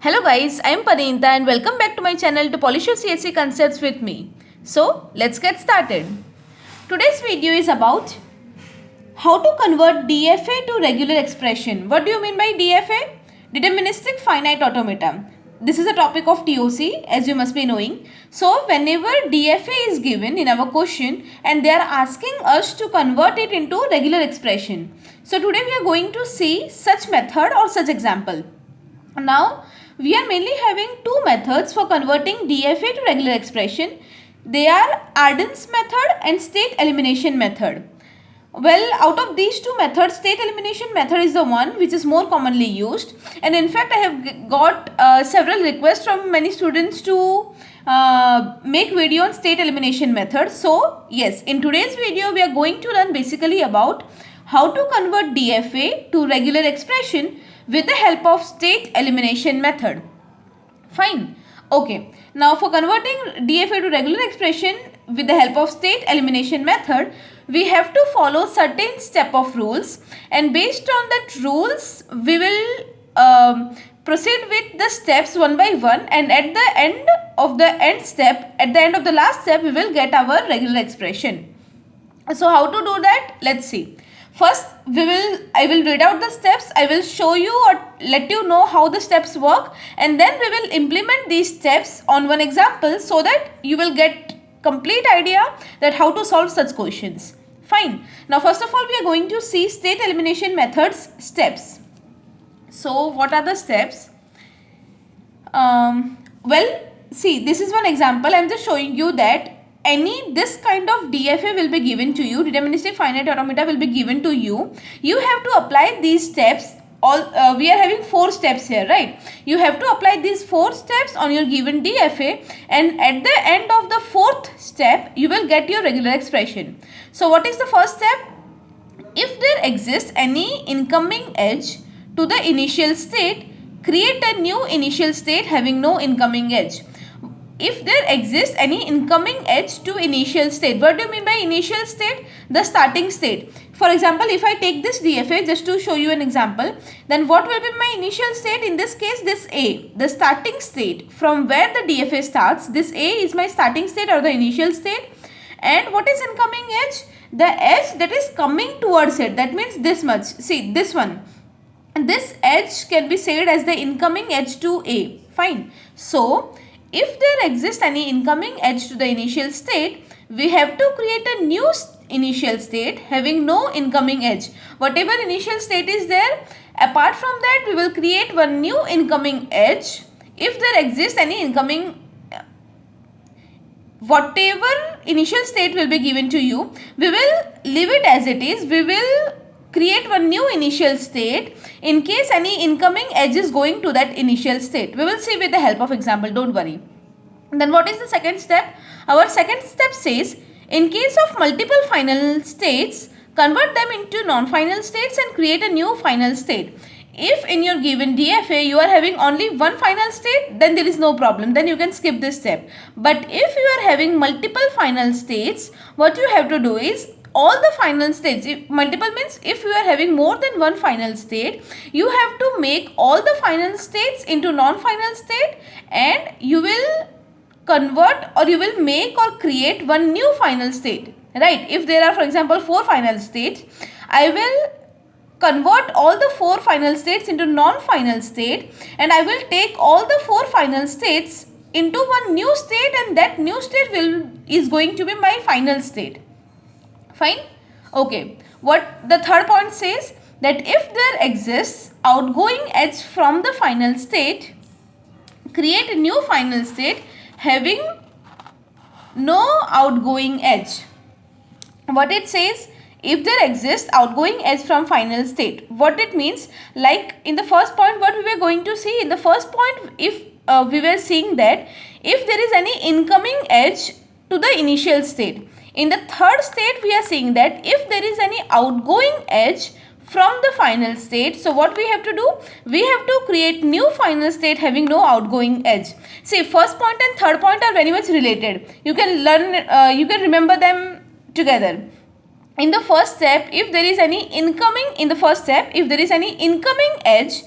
Hello guys, I am Parinita and welcome back to my channel to polish your CSC concepts with me. So let's get started. Today's video is about how to convert DFA to regular expression. What do you mean by DFA? Deterministic finite automata. This is a topic of TOC, as you must be knowing. So whenever DFA is given in our question and they are asking us to convert it into regular expression. So today we are going to see such method or such example. Now we are mainly having two methods for converting DFA to regular expression. They are Arden's method and state elimination method. Well, out of these two methods, state elimination method is the one which is more commonly used, and in fact I have got several requests from many students to make video on state elimination method. So yes, in today's video we are going to learn basically about how to convert DFA to regular expression with the help of state elimination method. Fine. Okay. Now for converting DFA to regular expression with the help of state elimination method, we have to follow certain step of rules, and based on that rules we will proceed with the steps one by one, and at the end of the last step we will get our regular expression. So how to do that? Let's see. First I will read out the steps, I will show you or let you know how the steps work, and then we will implement these steps on one example so that you will get complete idea that how to solve such questions. Fine. Now first of all we are going to see state elimination methods steps. So what are the steps? Well, see, this is one example. I am just showing you that this kind of DFA will be given to you, deterministic finite automata will be given to you. You have to apply these steps. We are having 4 steps here, right? You have to apply these 4 steps on your given DFA, and at the end of the 4th step you will get your regular expression. So what is the first step? If there exists any incoming edge to the initial state, create a new initial state having no incoming edge. If there exists any incoming edge to initial state, what do you mean by initial state? The starting state. For example, if I take this DFA just to show you an example, then what will be my initial state? In this case, this A, the starting state from where the DFA starts. This A is my starting state or the initial state. And what is incoming edge? The edge that is coming towards it. That means this much. See, this one. This edge can be said as the incoming edge to A. Fine. So if there exists any incoming edge to the initial state, we have to create a new initial state having no incoming edge. Whatever initial state is there, apart from that we will create one new incoming edge. If there exists any incoming, whatever initial state will be given to you, we will leave it as it is. We will create one new initial state in case any incoming edge is going to that initial state. We will see with the help of example, don't worry. Then what is the second step? Our second step says, in case of multiple final states, convert them into non-final states and create a new final state. If in your given DFA you are having only one final state, then there is no problem, then you can skip this step. But if you are having multiple final states, what you have to do is, all the final states, multiple means if you are having more than one final state, you have to make all the final states into non-final state, and you will convert or you will make or create one new final state, right? If there are, for example, 4 final states, I will convert all the 4 final states into non-final state, and I will take all the 4 final states into one new state, and that new state is going to be my final state. Fine. Okay. What the third point says, that if there exists outgoing edge from the final state, create a new final state having no outgoing edge. What it says, if there exists outgoing edge from final state, what it means, like in the first point what we were going to see, in the first point if we were seeing that if there is any incoming edge to the initial state. In the third state we are seeing that if there is any outgoing edge from the final state, so what we have to do? We have to create new final state having no outgoing edge. See, first point and third point are very much related. You can learn, you can remember them together. In the first step, if there is any incoming, in the first step, if there is any incoming edge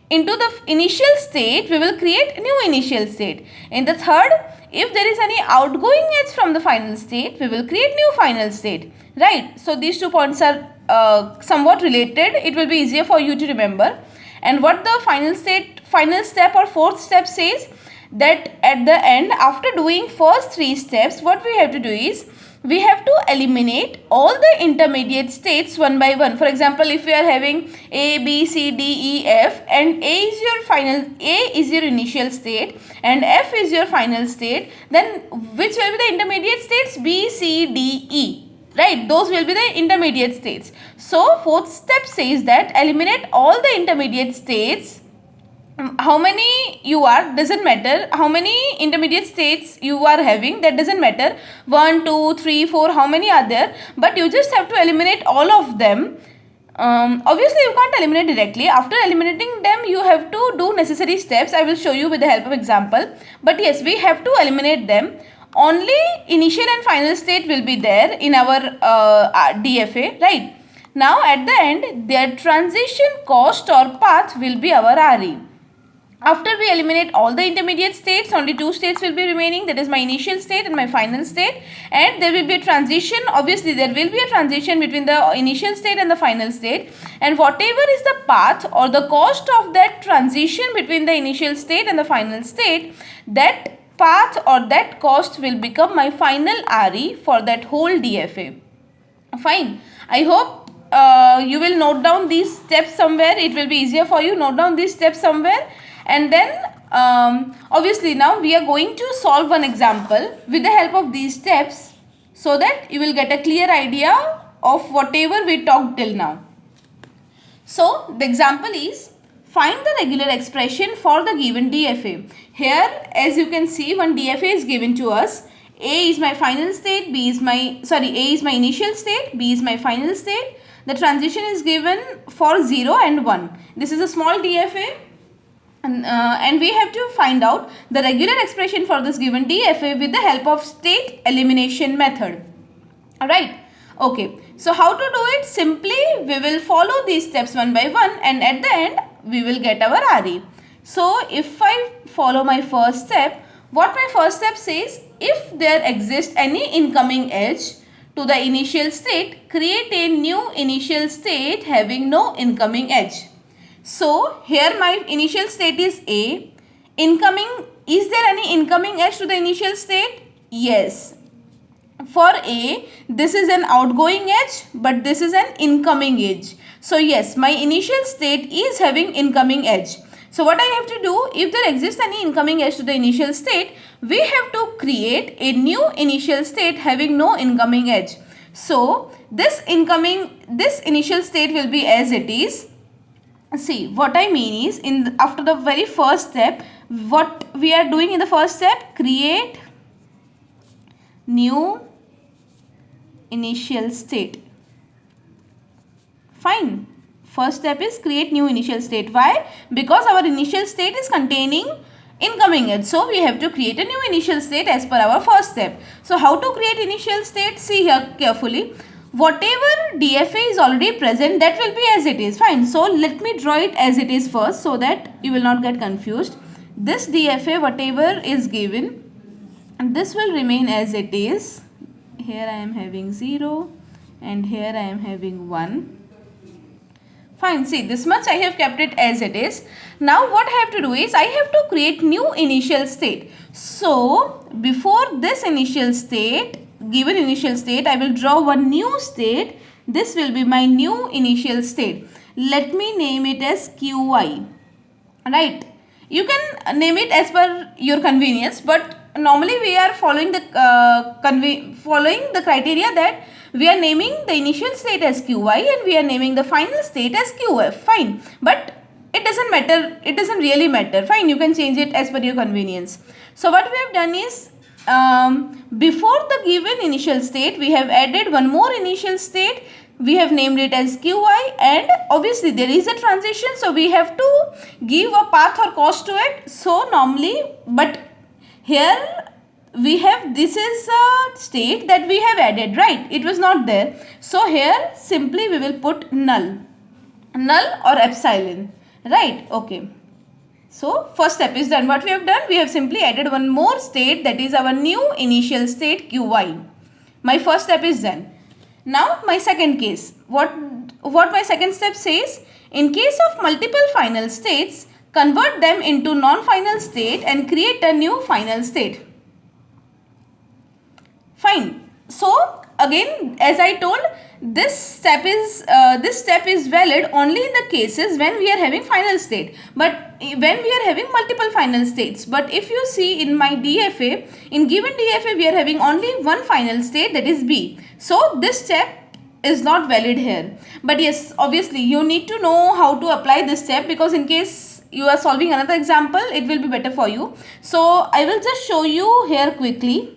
into the initial state, we will create new initial state. In the third, if there is any outgoing edge from the final state, we will create new final state, right? So these 2 points are somewhat related. It will be easier for you to remember. And what the final step or fourth step says, that at the end, after doing first 3 steps, what we have to do is, we have to eliminate all the intermediate states one by one. For example, if we are having A, B, C, D, E, F, and A is your initial state and F is your final state, then which will be the intermediate states? B, C, D, E, right? Those will be the intermediate states. So fourth step says that eliminate all the intermediate states. How many you are doesn't matter, how many intermediate states you are having, that doesn't matter, 1, 2, 3, 4, how many are there, but you just have to eliminate all of them. Obviously you can't eliminate directly. After eliminating them, you have to do necessary steps. I will show you with the help of example, but yes, we have to eliminate them. Only initial and final state will be there in our DFA, right? Now at the end, their transition cost or path will be our RE. After we eliminate all the intermediate states, only 2 states will be remaining, that is my initial state and my final state, and there will be a transition. Obviously there will be a transition between the initial state and the final state, and whatever is the path or the cost of that transition between the initial state and the final state, that path or that cost will become my final RE for that whole DFA. Fine. I hope you will note down these steps somewhere. It will be easier for you. Note down these steps somewhere. And then obviously now we are going to solve one example with the help of these steps, so that you will get a clear idea of whatever we talked till now. So the example is, find the regular expression for the given DFA. Here as you can see, one DFA is given to us. A is my final state, A is my initial state, B is my final state. The transition is given for 0 and 1. This is a small DFA. And we have to find out the regular expression for this given DFA with the help of state elimination method. Alright. Okay. So how to do it? Simply we will follow these steps one by one, and at the end we will get our RE. So if I follow my first step, what my first step says, if there exists any incoming edge to the initial state, create a new initial state having no incoming edge. So here my initial state is A. Is there any incoming edge to the initial state? Yes. For A, this is an outgoing edge, but this is an incoming edge. So yes, my initial state is having incoming edge. So what I have to do, if there exists any incoming edge to the initial state, we have to create a new initial state having no incoming edge. So this initial state will be as it is. See, what I mean is, after the very first step, what we are doing in the first step, create new initial state. Fine. First step is create new initial state. Why? Because our initial state is containing incoming edge. So we have to create a new initial state as per our first step. So how to create initial state? See here carefully. Whatever DFA is already present, that will be as it is. Fine. So let me draw it as it is first, so that you will not get confused. This DFA, whatever is given, this will remain as it is. Here I am having 0 and here I am having 1. Fine. See, this much I have kept it as it is. Now what I have to do is, I have to create new initial state. So before this initial state, given initial state, I will draw one new state. This will be my new initial state. Let me name it as QI. Right. You can name it as per your convenience, but normally we are following the criteria that we are naming the initial state as QI and we are naming the final state as QF. Fine. But it doesn't matter. It doesn't really matter. Fine. You can change it as per your convenience. So what we have done is, before the given initial state, we have added one more initial state. We have named it as QI, and obviously there is a transition, so we have to give a path or cost to it. So normally, but here we have, this is a state that we have added, right? It was not there. So here simply we will put null or epsilon, right? Okay. So first step is done. What we have done? We have simply added one more state, that is our new initial state Qy. My first step is done. Now my second case. What my second step says? In case of multiple final states, convert them into non-final state and create a new final state. Fine. So again, as I told, this step is valid only in the cases when we are having final state, but when we are having multiple final states. But if you see in my DFA, in given DFA we are having only one final state, that is B. So this step is not valid here. But yes, obviously you need to know how to apply this step, because in case you are solving another example, it will be better for you. So I will just show you here quickly.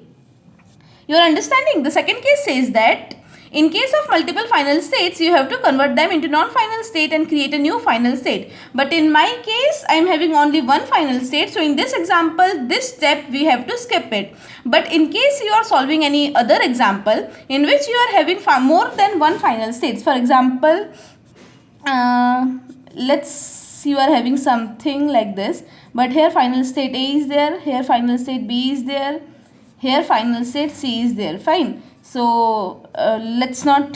You are understanding? The second case says that in case of multiple final states, you have to convert them into non-final state and create a new final state. But in my case, I am having only one final state. So in this example, this step we have to skip it. But in case you are solving any other example in which you are having more than one final states, for example, you are having something like this, but here final state A is there, here final state B is there, here final state C is there. Fine. So let's not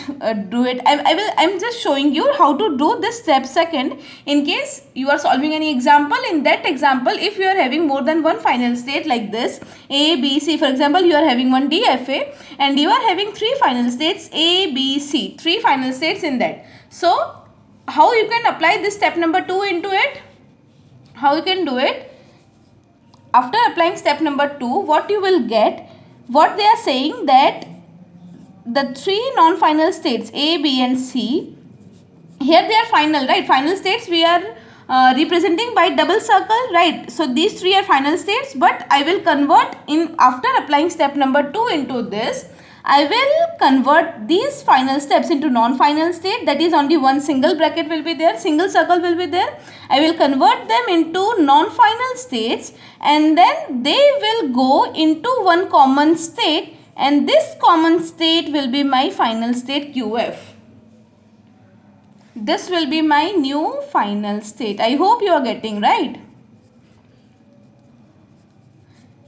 do it. I'm just showing you how to do this step second. In case you are solving any example, in that example, if you are having more than one final state like this, A, B, C, for example, you are having one DFA and you are having three final states A, B, C, three final states in that. So how you can apply this step number 2 into it? How you can do it? After applying step number 2, what you will get, what they are saying that the three non-final states A, B and C, here they are final, right? Final states we are representing by double circle, right? So these three are final states, but I will convert in after applying step number 2 into this, I will convert these final steps into non-final state, that is only one single bracket will be there, single circle will be there. I will convert them into non-final states and then they will go into one common state, and this common state will be my final state QF. This will be my new final state. I hope you are getting right.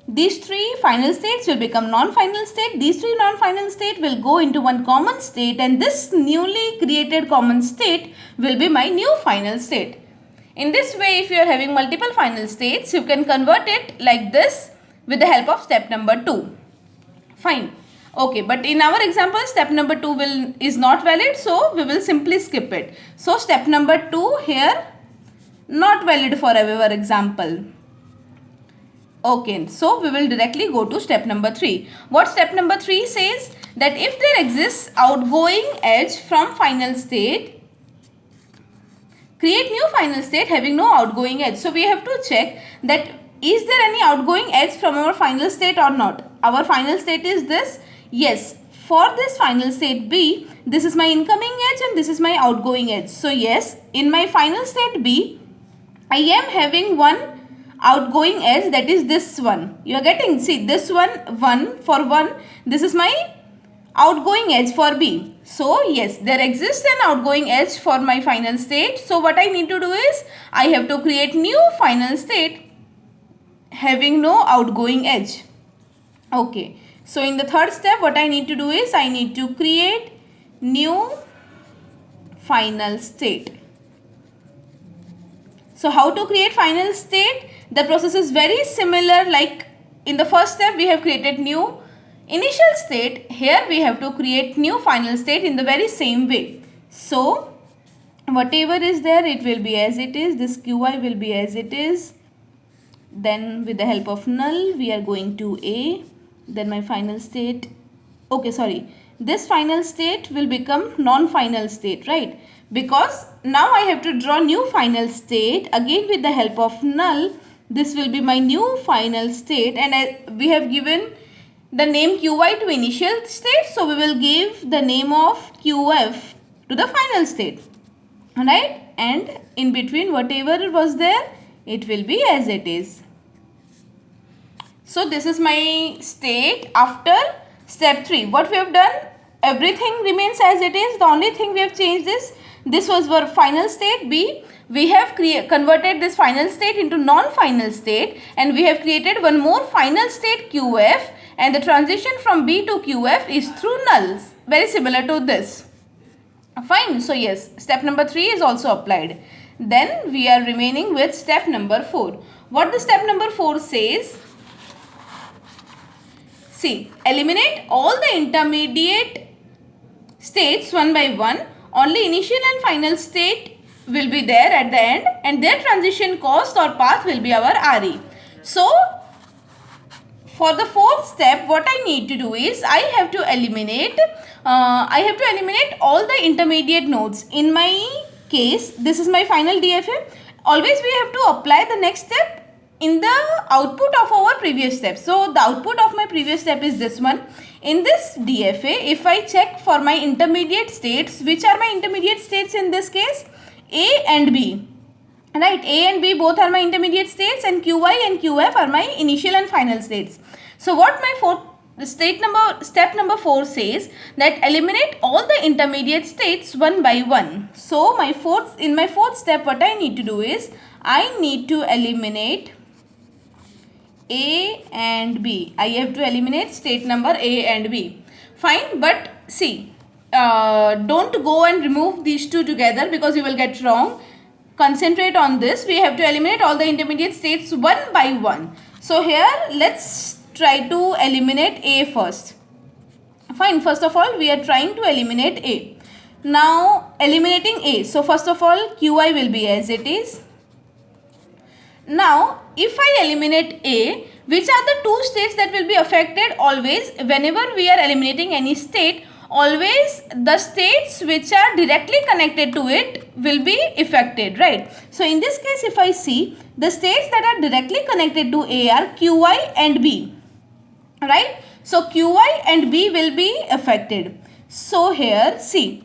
These three final states will become non-final state. These three non-final state will go into one common state, and this newly created common state will be my new final state. In this way, if you are having multiple final states, you can convert it like this with the help of step number 2. Fine. Okay, but in our example, step number 2 is not valid, so we will simply skip it. So step number 2 here not valid for our example. Okay, so we will directly go to step number 3. What step number 3 says? That if there exists outgoing edge from final state, create new final state having no outgoing edge. So we have to check that is there any outgoing edge from our final state or not. Our final state is this. Yes, for this final state B, this is my incoming edge and this is my outgoing edge. So yes, in my final state B, I am having one outgoing edge, that is this one. You are getting, see this one for 1, this is my outgoing edge for B. So yes, there exists an outgoing edge for my final state. So what I need to do is I have to create new final state having no outgoing edge. Okay, so in the third step what I need to do is I need to create new final state. So how to create final state? The process is very similar, like in the first step we have created new initial state. Here we have to create new final state in the very same way. So whatever is there, it will be as it is. This Qi will be as it is. Then with the help of null we are going to A. Then my final state, okay, sorry, this final state will become non-final state, right? Because now I have to draw new final state again with the help of null. This will be my new final state, and we have given the name Qi to initial state, so we will give the name of QF to the final state, right? And in between whatever was there, it will be as it is. So this is my state after step 3. What we have done, everything remains as it is. The only thing we have changed is This was our final state B. We have converted this final state into non-final state, and we have created one more final state QF, and the transition from B to QF is through nulls, very similar to this. Fine. So yes, step number 3 is also applied. Then we are remaining with step number 4. What the step number 4 says? See, eliminate all the intermediate states one by one. Only initial and final state will be there at the end, and their transition cost or path will be our RE. So, for the fourth step, what I need to do is I have to eliminate all the intermediate nodes. In my case, this is my final DFA. Always we have to apply the next step in the output of our previous step. So the output of my previous step is this one. In this DFA, if I check for my intermediate states, which are my intermediate states in this case? A and B. Right, A and B both are my intermediate states, and QI and QF are my initial and final states. So what my step number 4 says, that eliminate all the intermediate states one by one. So in my fourth step, what I need to do is I need to eliminate A and B. I have to eliminate state number A and B. Fine, but see, don't go and remove these two together because you will get wrong. Concentrate on this. We have to eliminate all the intermediate states one by one. So here let's try to eliminate A first. Fine, first of all we are trying to eliminate A. Now eliminating A. So first of all QI will be as it is. Now if I eliminate A, which are the two states that will be affected? Always whenever we are eliminating any state, always the states which are directly connected to it will be affected, right? So in this case, if I see, the states that are directly connected to A are QI and B, right? So QI and B will be affected. So here, see,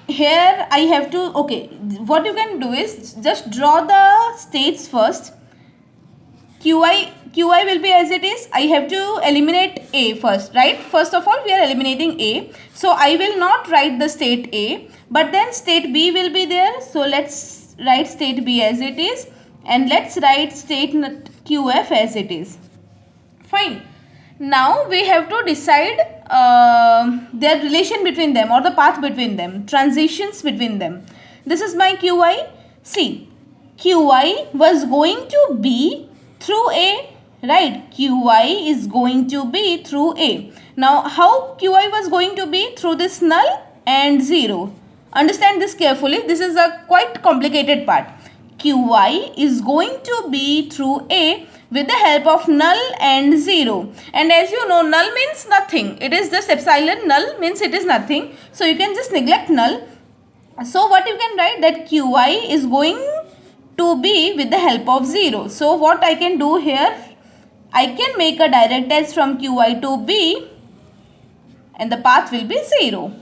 here I have to, okay, what you can do is just draw the states first. QI will be as it is. I have to eliminate A first, right? First of all, we are eliminating A. So I will not write the state A, but then state B will be there. So let's write state B as it is, and let's write state QF as it is. Fine. Now we have to decide their relation between them, or the path between them, transitions between them. This is my QI. See, QI was going to be through A, right? QI is going to be through A. Now how QI was going to be? Through this null and 0. Understand this carefully. This is a quite complicated part. QI is going to be through A with the help of null and 0. And as you know, null means nothing. It is just epsilon. Null means it is nothing. So you can just neglect null. So what you can write, that QI is going to be with the help of 0. So what I can do here, I can make a direct edge from QI to B, and the path will be 0.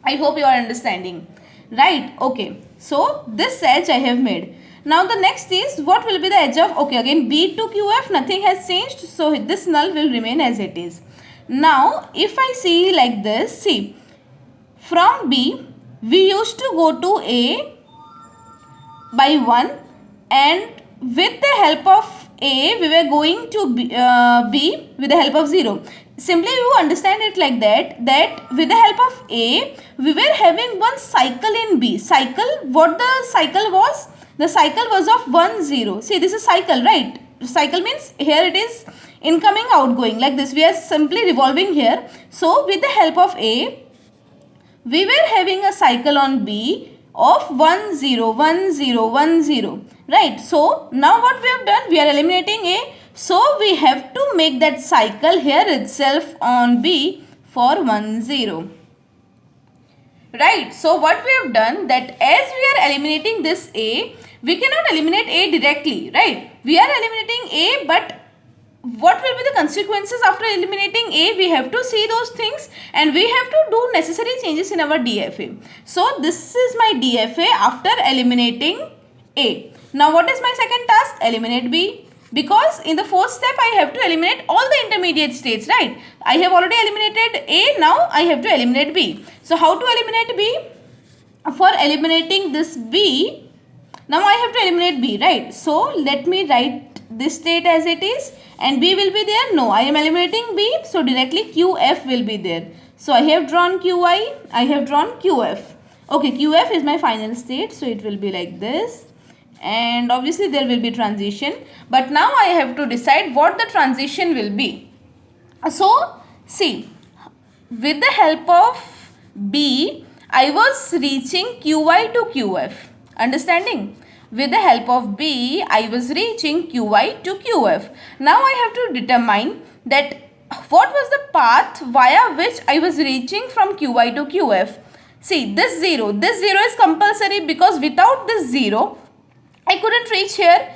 I hope you are understanding. Right, okay. So this edge I have made. Now the next is, what will be the edge of, okay, again B to QF, nothing has changed. So this null will remain as it is. Now if I see like this, see, from B we used to go to A by 1, and with the help of A we were going to B with the help of 0. Simply you understand it like that with the help of A we were having one cycle in B. Cycle, what the cycle was? The cycle was of 1, 0. See, this is cycle, right? Cycle means here it is incoming, outgoing, like this. We are simply revolving here. So with the help of A we were having a cycle on B of 1, 0, 1, 0, 1, 0. Right. So now what we have done, we are eliminating A. So we have to make that cycle here itself on B for 1, 0. Right. So what we have done, that as we are eliminating this A, we cannot eliminate A directly. Right. We are eliminating A, but what will be the consequences after eliminating A? We have to see those things, and we have to do necessary changes in our DFA. So this is my DFA after eliminating A. Now what is my second task? Eliminate B. Because in the fourth step I have to eliminate all the intermediate states, right? I have already eliminated A, now I have to eliminate B. So how to eliminate B? for eliminating this B, now I have to eliminate B, right? So let me write this state as it is, and B will be there. No, I am eliminating B, so directly QF will be there. So I have drawn QI, I have drawn QF. Okay, QF is my final state, so it will be like this. And obviously there will be transition, but now I have to decide what the transition will be. So see, with the help of B, I was reaching QI to QF. Understanding? With the help of B, I was reaching QI to QF. Now I have to determine that what was the path via which I was reaching from QI to QF. See, this 0 is compulsory, because without this 0, I couldn't reach here.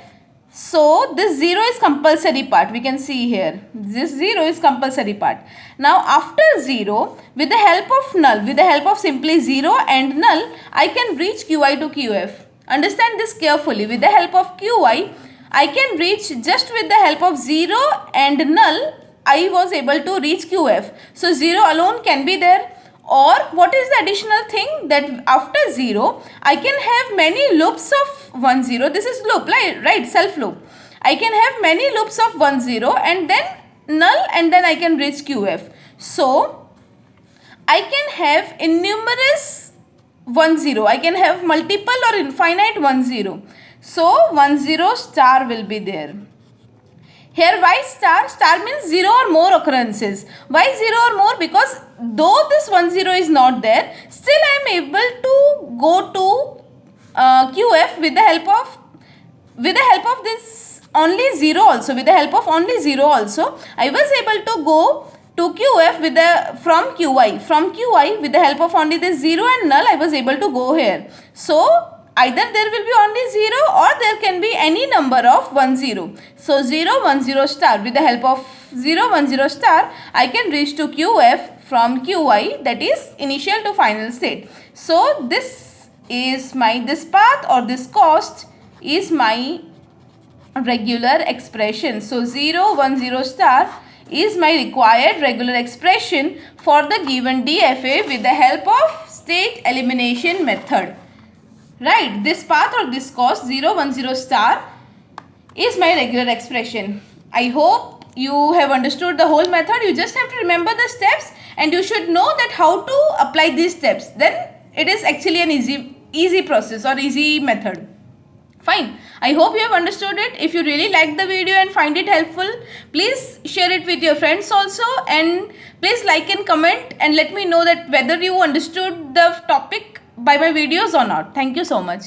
So this 0 is compulsory part. We can see here. This 0 is compulsory part. Now after 0, with the help of null, with the help of simply 0 and null, I can reach QI to QF. Understand this carefully. With the help of QI, I can reach, just with the help of 0 and null, I was able to reach QF. So 0 alone can be there. Or what is the additional thing, that after 0, I can have many loops of 1, 0. This is loop, right? Self loop. I can have many loops of 1, 0 and then null, and then I can reach QF. So I can have innumerous 1, 0. I can have multiple or infinite 1, 0. So 1, 0 star will be there. Here why star? Star means 0 or more occurrences. Why 0 or more? Because though this 1, 0 is not there, still I am able to go to QF with the help of this only 0 also. With the help of only 0 also, I was able to go to QF from QI with the help of only this 0 and null. I was able to go here. So either there will be only 0 or there can be any number of 1, 0. So 0, 1, 0 star. With the help of 0, 1, 0 star, I can reach to QF from QI, that is initial to final state. So this path or this cost is my regular expression. So 0, 1, 0 star is my required regular expression for the given DFA with the help of state elimination method. Right, this path or this cost 0, 1, 0 star is my regular expression. I hope you have understood the whole method. You just have to remember the steps, and you should know that how to apply these steps. Then it is actually an easy process or easy method. Fine. I hope you have understood it. If you really like the video and find it helpful, please share it with your friends also, and please like and comment and let me know that whether you understood the topic by my videos or not. Thank you so much.